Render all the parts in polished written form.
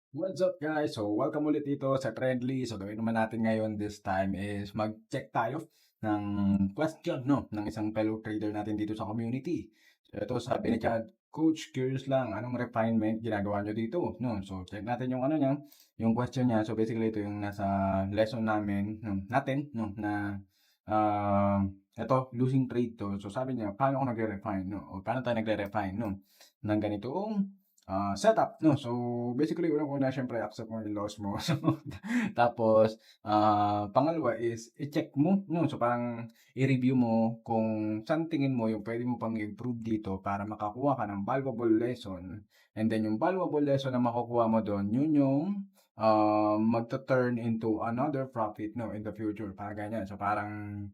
What's up guys? So welcome ulit dito sa Trendly. So gawin naman natin ngayon this time is mag-check tayo ng question no ng isang fellow trader natin dito sa community. So ito sabi ni Chad, Coach, curious lang, anong refinement ginagawa nyo dito? No, so check natin yung ano niya, yung question niya. So basically ito yung nasa lesson namin, natin, no, na ito, losing trade to. So sabi niya, paano ako nagre-refine, no? O paano tayo nagre-refine, no? Ng ganitong setup, no? So, basically, unang-una, syempre, accept mo yung loss mo. So, tapos, pangalawa is, i-check mo, no? So, parang i-review mo kung saan tingin mo yung pwede mo pang improve dito para makakuha ka ng valuable lesson. And then, yung valuable lesson na makukuha mo doon, yun yung magta-turn into another profit, no? In the future, parang ganyan. So, parang,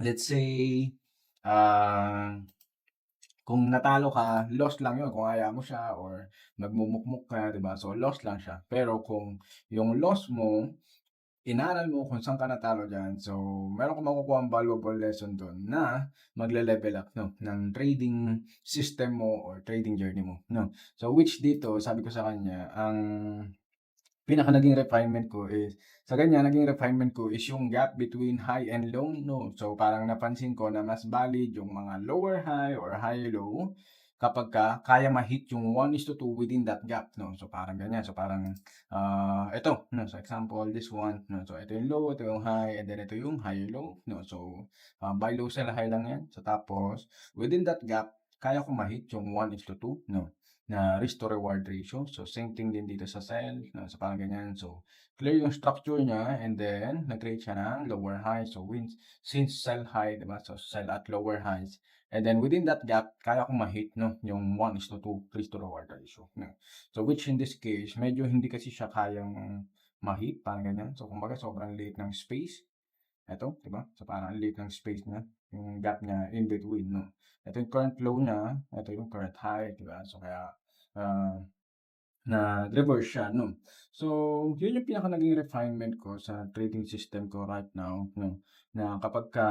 let's say, ah, kung natalo ka, loss lang yun kung ayaw mo siya or nagmumukmuk ka, 'di ba? So, loss lang siya. Pero kung yung loss mo, inaral mo kung saan ka natalo diyan, so meron kang makukuhang valuable lesson dun na magle-level up 'no, ng trading system mo or trading journey mo 'no. So, which dito sabi ko sa kanya, ang pinaka naging refinement ko is sa ganyan naging refinement ko is yung gap between high and low 'no. So, parang napansin ko na mas valid yung mga lower high or high low kapagka kaya ma-hit yung 1:2 within that gap 'no. So, parang ganyan. So, parang, eto 'no, so example this one 'no. So, ito yung low, ito yung high, and then ito yung high low 'no. So, buy low sell high lang yan. So, tapos within that gap kaya ko ma-hit yung 1:2 'no na risk to reward ratio. So, same thing din dito sa sell, no? So, parang ganyan. So, clear yung structure niya and then nag-create siya ng lower high. So, since sell high, diba? So, sell at lower highs. And then within that gap, kaya kong ma-hit, no? Yung 1:2 risk to reward ratio. No? So, which in this case, medyo hindi kasi siya kayang ma-hit, parang ganyan. So, kumbaga, sobrang liit ng space. Ito, diba? So, parang liit ng space niya, yung gap niya in between, no? Ito yung current low niya, ito yung current high, diba? So, kaya, ah, na-reverse siya 'no. So, yun yung pinaka naging refinement ko sa trading system ko right now 'no, na kapagka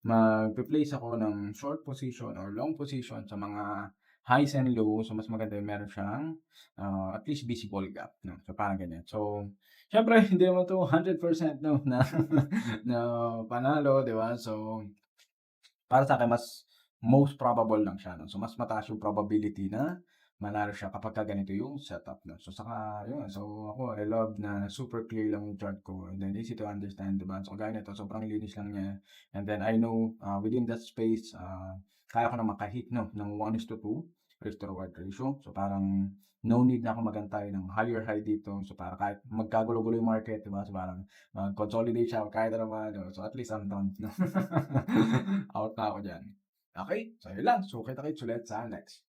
magpe-place ako ng short position or long position sa mga highs and lows, so mas maganda yung meron siyang, at least visible gap 'no. So, parang ganyan. So, siyempre hindi naman 'to 100% 'no na na panalo 'di ba? So, para sa'kin mas most probable lang siya 'no. So, mas mataas yung probability na manalo siya kapagka ganito yung setup 'no. So, saka yun, so ako I love na super clear lang yung chart ko and then easy to understand, 'di ba? So, kagaya nito sobrang linis lang niya and then I know, within that space, kaya ko na maka-hit 'no ng 1:2 risk to reward ratio. So, parang no need na ako mag-antay ng higher high dito. So, para kahit magkagulo-gulo yung market, 'di ba? So, parang mag-consolidate siya kahit ano man 'no. So, at least I'm done 'no. Out na ako diyan. Okey, so yun lang. So, kita-kits ulit sa next.